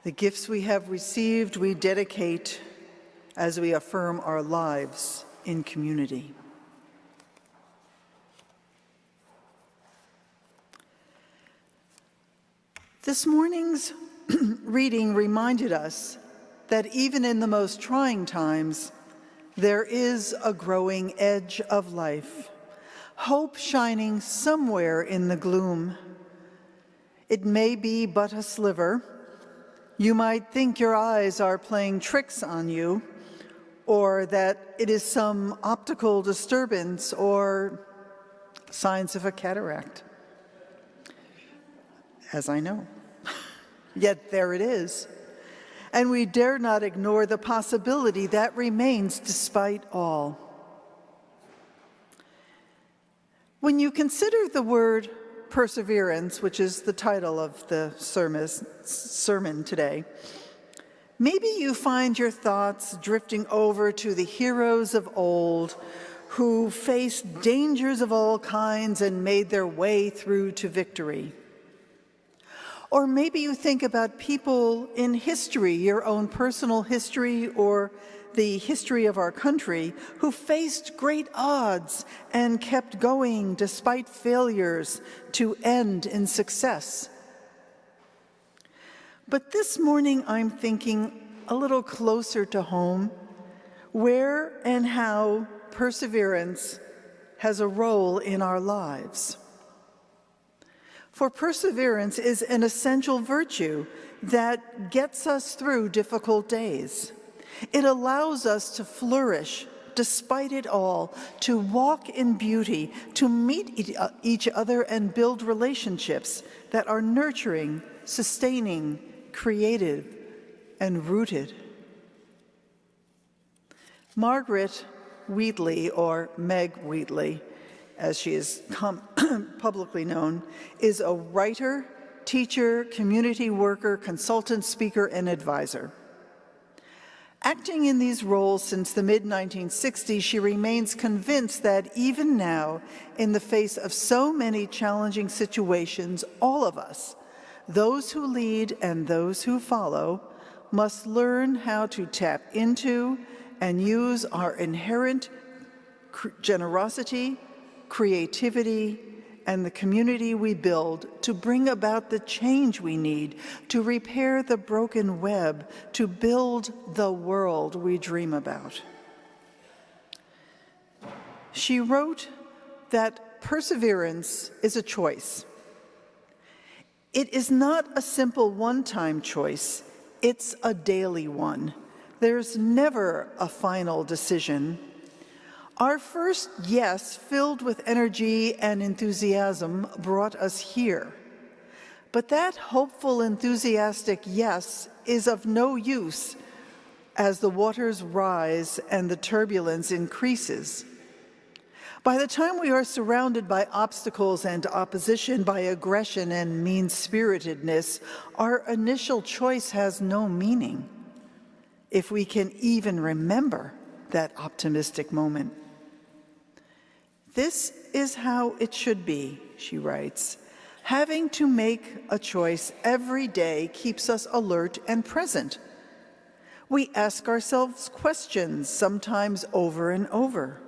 The gifts we have received, we dedicate as we affirm our lives in community. This morning's reading reminded us that even in the most trying times, there is a growing edge of life, hope shining somewhere in the gloom. It may be but a sliver. You might think your eyes are playing tricks on you, or that it is some optical disturbance or signs of a cataract, as I know. Yet there it is. And we dare not ignore the possibility that remains despite all. When you consider the word perseverance, which is the title of the sermon today, maybe you find your thoughts drifting over to the heroes of old who faced dangers of all kinds and made their way through to victory. Or maybe you think about people in history, your own personal history or the history of our country, who faced great odds and kept going despite failures to end in success. But this morning I'm thinking a little closer to home, where and how perseverance has a role in our lives. For perseverance is an essential virtue that gets us through difficult days. It allows us to flourish despite it all, to walk in beauty, to meet each other and build relationships that are nurturing, sustaining, creative, and rooted. Margaret Wheatley, or Meg Wheatley, as she is publicly known, is a writer, teacher, community worker, consultant, speaker, and advisor. Acting in these roles since the mid-1960s, she remains convinced that even now, in the face of so many challenging situations, all of us, those who lead and those who follow, must learn how to tap into and use our inherent generosity, creativity, and the community we build to bring about the change we need to repair the broken web, to build the world we dream about. She wrote that perseverance is a choice. It is not a simple one-time choice, it's a daily one. There's never a final decision. Our first yes, filled with energy and enthusiasm, brought us here. But that hopeful, enthusiastic yes is of no use as the waters rise and the turbulence increases. By the time we are surrounded by obstacles and opposition, by aggression and mean-spiritedness, our initial choice has no meaning, if we can even remember that optimistic moment. This is how it should be, she writes. Having to make a choice every day keeps us alert and present. We ask ourselves questions, sometimes over and over.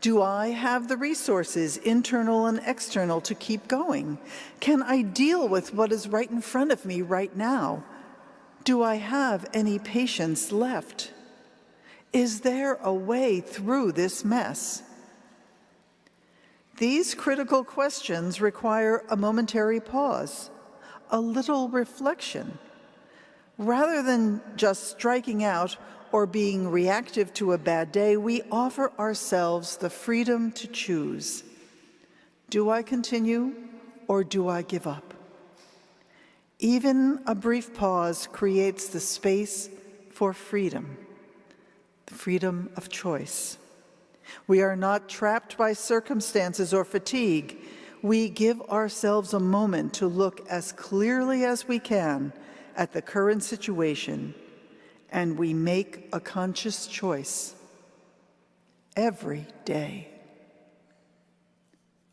Do I have the resources, internal and external, to keep going? Can I deal with what is right in front of me right now? Do I have any patience left? Is there a way through this mess? These critical questions require a momentary pause, a little reflection. Rather than just striking out or being reactive to a bad day, we offer ourselves the freedom to choose. Do I continue or do I give up? Even a brief pause creates the space for freedom, the freedom of choice. We are not trapped by circumstances or fatigue. We give ourselves a moment to look as clearly as we can at the current situation, and we make a conscious choice every day.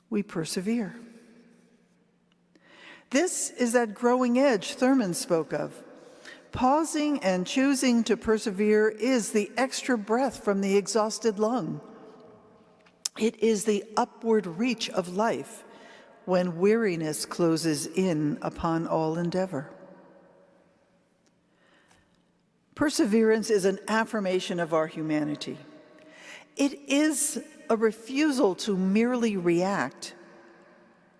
We persevere. This is that growing edge Thurman spoke of. Pausing and choosing to persevere is the extra breath from the exhausted lung. It is the upward reach of life when weariness closes in upon all endeavor. Perseverance is an affirmation of our humanity. It is a refusal to merely react,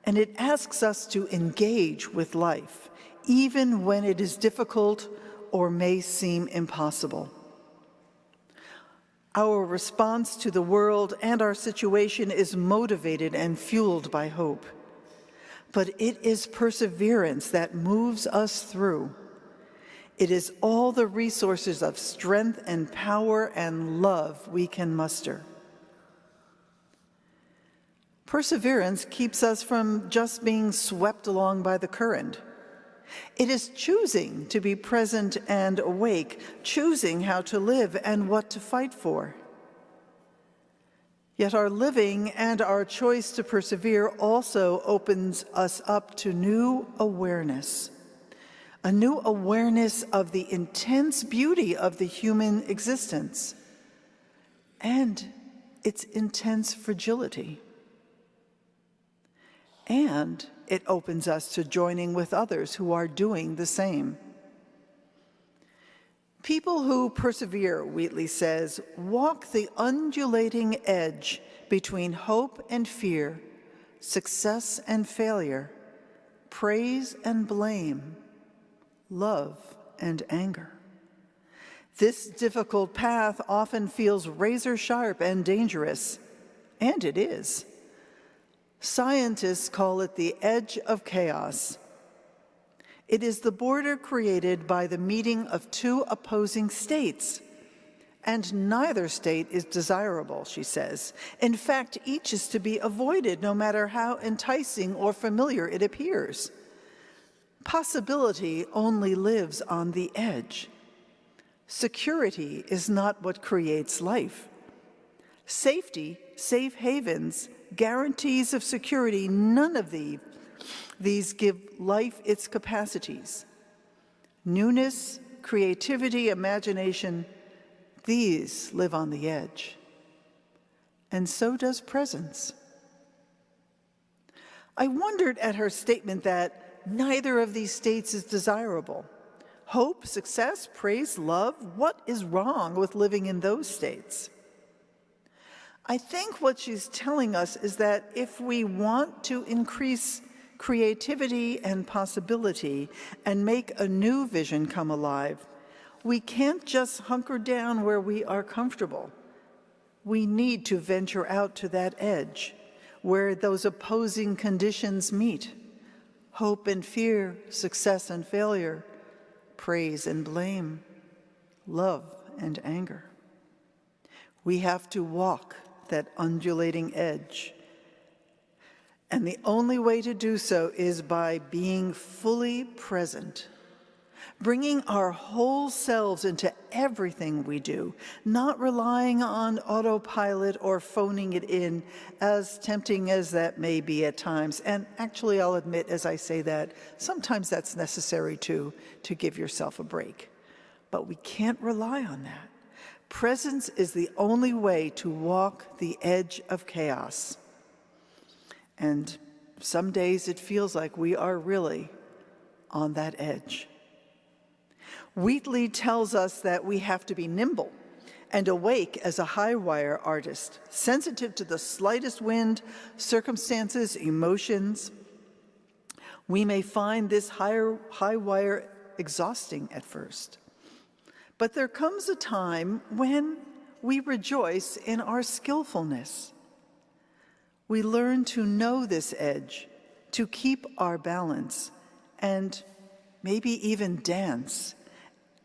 and it asks us to engage with life, even when it is difficult or may seem impossible. Our response to the world and our situation is motivated and fueled by hope. But it is perseverance that moves us through. It is all the resources of strength and power and love we can muster. Perseverance keeps us from just being swept along by the current. It is choosing to be present and awake, choosing how to live and what to fight for. Yet our living and our choice to persevere also opens us up to new awareness, a new awareness of the intense beauty of the human existence and its intense fragility. And it opens us to joining with others who are doing the same. People who persevere, Wheatley says, walk the undulating edge between hope and fear, success and failure, praise and blame, love and anger. This difficult path often feels razor sharp and dangerous, and it is. Scientists call it the edge of chaos. It is the border created by the meeting of two opposing states, and neither state is desirable, she says. In fact, each is to be avoided no matter how enticing or familiar it appears. Possibility only lives on the edge. Security is not what creates life. Safety, safe havens, guarantees of security, none of these give life its capacities. Newness, creativity, imagination, these live on the edge. And so does presence. I wondered at her statement that neither of these states is desirable. Hope, success, praise, love, what is wrong with living in those states? I think what she's telling us is that if we want to increase creativity and possibility and make a new vision come alive, we can't just hunker down where we are comfortable. We need to venture out to that edge where those opposing conditions meet: hope and fear, success and failure, praise and blame, love and anger. We have to walk that undulating edge. And the only way to do so is by being fully present, bringing our whole selves into everything we do, not relying on autopilot or phoning it in, as tempting as that may be at times. And actually, I'll admit as I say that, sometimes that's necessary too, to give yourself a break. But we can't rely on that. Presence is the only way to walk the edge of chaos. And some days it feels like we are really on that edge. Wheatley tells us that we have to be nimble and awake as a high-wire artist, sensitive to the slightest wind, circumstances, emotions. We may find this high-wire exhausting at first. But there comes a time when we rejoice in our skillfulness. We learn to know this edge, to keep our balance, and maybe even dance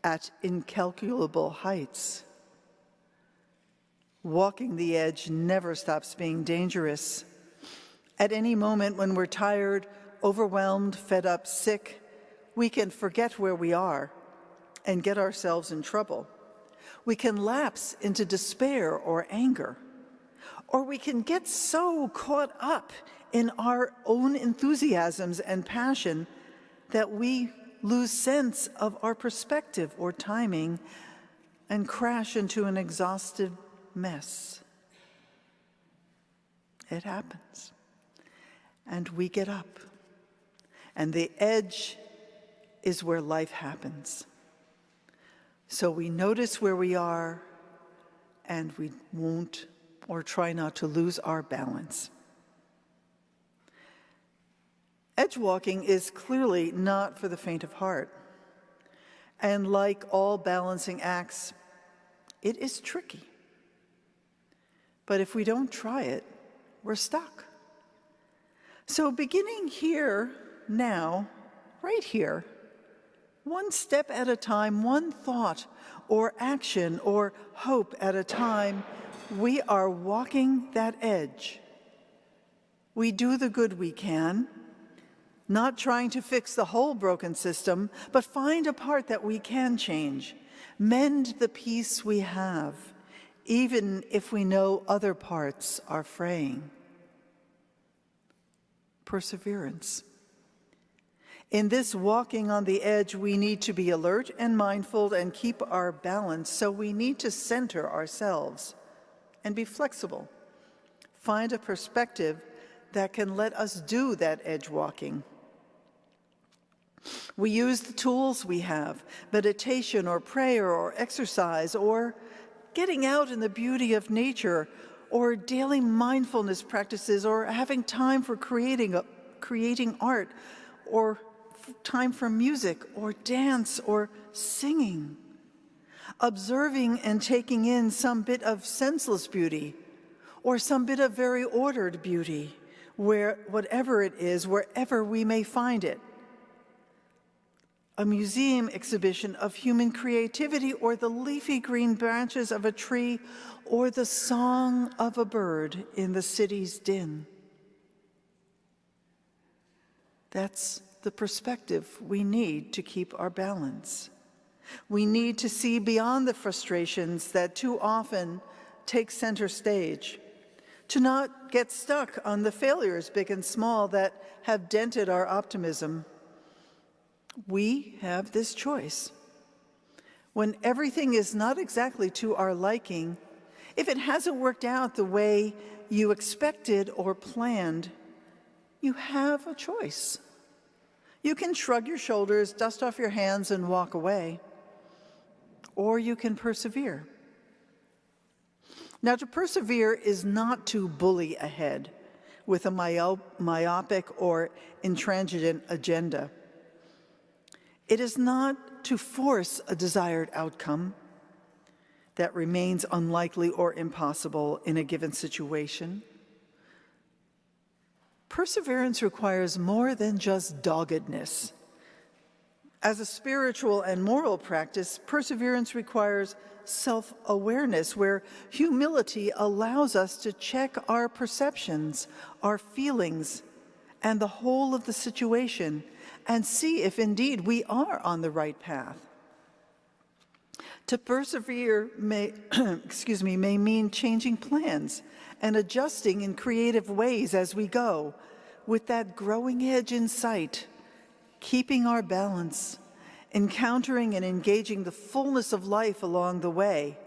at incalculable heights. Walking the edge never stops being dangerous. At any moment when we're tired, overwhelmed, fed up, sick, we can forget where we are and get ourselves in trouble. We can lapse into despair or anger, or we can get so caught up in our own enthusiasms and passion that we lose sense of our perspective or timing and crash into an exhausted mess. It happens. And we get up. And the edge is where life happens. So we notice where we are, and we won't or try not to lose our balance. Edge walking is clearly not for the faint of heart. And like all balancing acts, it is tricky. But if we don't try it, we're stuck. So beginning here, now, right here, one step at a time, one thought or action or hope at a time, we are walking that edge. We do the good we can, not trying to fix the whole broken system, but find a part that we can change, mend the peace we have, even if we know other parts are fraying. Perseverance. In this walking on the edge, we need to be alert and mindful and keep our balance, so we need to center ourselves and be flexible. Find a perspective that can let us do that edge walking. We use the tools we have, meditation or prayer or exercise or getting out in the beauty of nature or daily mindfulness practices or having time for creating art or time for music or dance or singing, observing and taking in some bit of senseless beauty or some bit of very ordered beauty, whatever it is, wherever we may find it. A museum exhibition of human creativity or the leafy green branches of a tree or the song of a bird in the city's din. That's the perspective we need to keep our balance. We need to see beyond the frustrations that too often take center stage, to not get stuck on the failures, big and small, that have dented our optimism. We have this choice. When everything is not exactly to our liking, if it hasn't worked out the way you expected or planned, you have a choice. You can shrug your shoulders, dust off your hands, and walk away. Or you can persevere. Now, to persevere is not to bully ahead with a myopic or intransigent agenda. It is not to force a desired outcome that remains unlikely or impossible in a given situation. Perseverance requires more than just doggedness. As a spiritual and moral practice, perseverance requires self-awareness, where humility allows us to check our perceptions, our feelings, and the whole of the situation, and see if indeed we are on the right path. To persevere may mean changing plans and adjusting in creative ways as we go, with that growing edge in sight, keeping our balance, encountering and engaging the fullness of life along the way,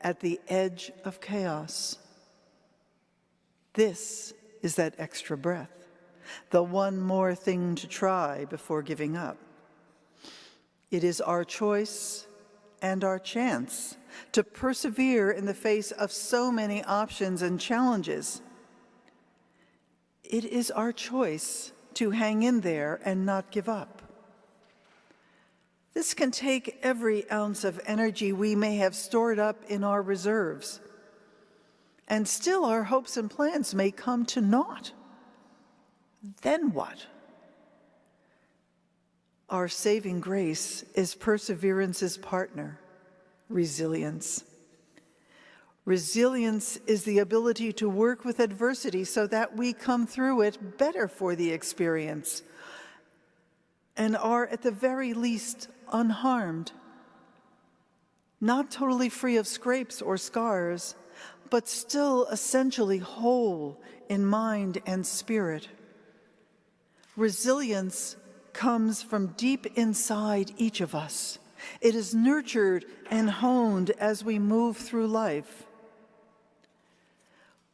at the edge of chaos. This is that extra breath, the one more thing to try before giving up. It is our choice and our chance to persevere in the face of so many options and challenges. It is our choice to hang in there and not give up. This can take every ounce of energy we may have stored up in our reserves, and still our hopes and plans may come to naught. Then what? Our saving grace is perseverance's partner, resilience. Resilience is the ability to work with adversity so that we come through it better for the experience and are at the very least unharmed, not totally free of scrapes or scars, but still essentially whole in mind and spirit. Resilience comes from deep inside each of us. It is nurtured and honed as we move through life.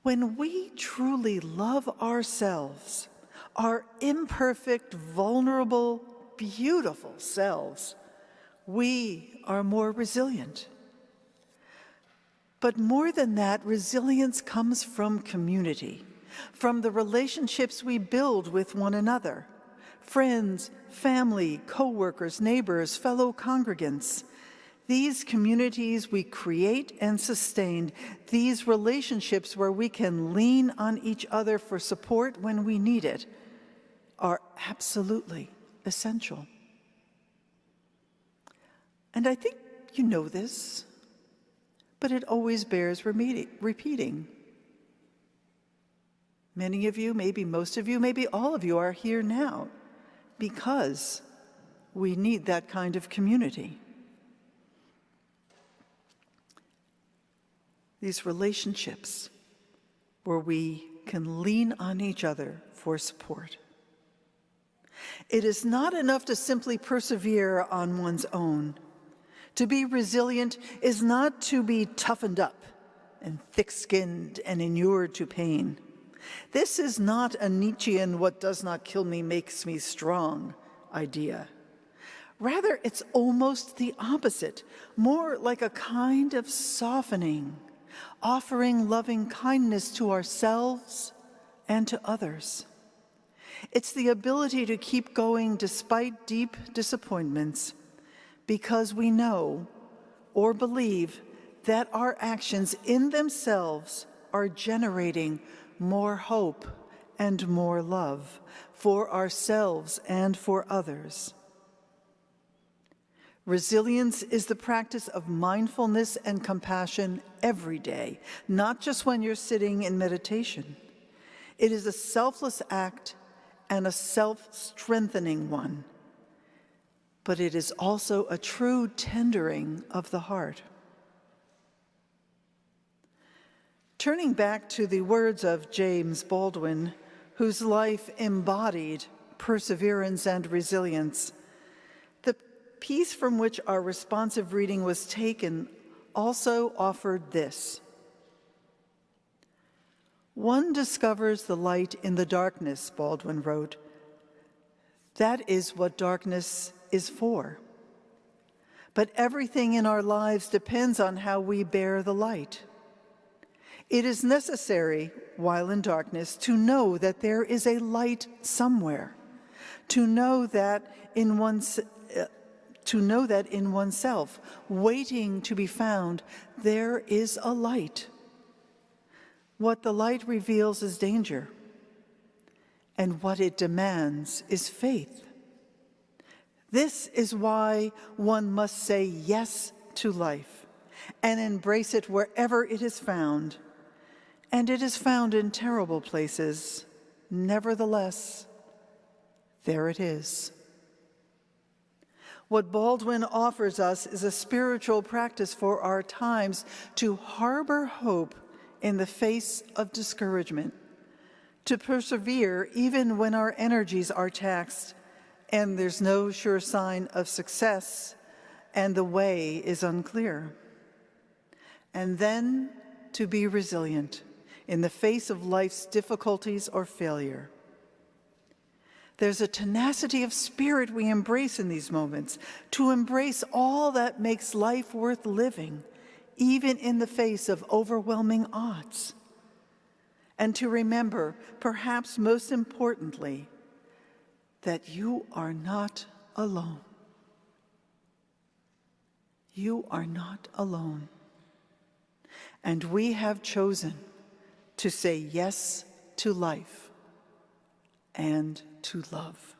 When we truly love ourselves, our imperfect, vulnerable, beautiful selves, we are more resilient. But more than that, resilience comes from community, from the relationships we build with one another, friends, family, co-workers, neighbors, fellow congregants. These communities we create and sustain, these relationships where we can lean on each other for support when we need it, are absolutely essential. And I think you know this, but it always bears repeating. Many of you, maybe most of you, maybe all of you are here now because we need that kind of community. These relationships where we can lean on each other for support. It is not enough to simply persevere on one's own. To be resilient is not to be toughened up and thick-skinned and inured to pain. This is not a Nietzschean "what does not kill me makes me strong" idea. Rather, it's almost the opposite, more like a kind of softening, offering loving kindness to ourselves and to others. It's the ability to keep going despite deep disappointments, because we know or believe that our actions in themselves are generating more hope and more love for ourselves and for others. Resilience is the practice of mindfulness and compassion every day, not just when you're sitting in meditation. It is a selfless act and a self-strengthening one, but it is also a true tendering of the heart. Turning back to the words of James Baldwin, whose life embodied perseverance and resilience, the piece from which our responsive reading was taken also offered this. One discovers the light in the darkness, Baldwin wrote. That is what darkness is for. But everything in our lives depends on how we bear the light. It is necessary, while in darkness, to know that there is a light somewhere, to know that in oneself, waiting to be found, there is a light. What the light reveals is danger, and what it demands is faith. This is why one must say yes to life and embrace it wherever it is found. And it is found in terrible places. Nevertheless, there it is. What Baldwin offers us is a spiritual practice for our times to harbor hope in the face of discouragement, to persevere even when our energies are taxed and there's no sure sign of success and the way is unclear. And then to be resilient in the face of life's difficulties or failure. There's a tenacity of spirit we embrace in these moments, to embrace all that makes life worth living, even in the face of overwhelming odds. And to remember, perhaps most importantly, that you are not alone. You are not alone. And we have chosen to say yes to life and to love.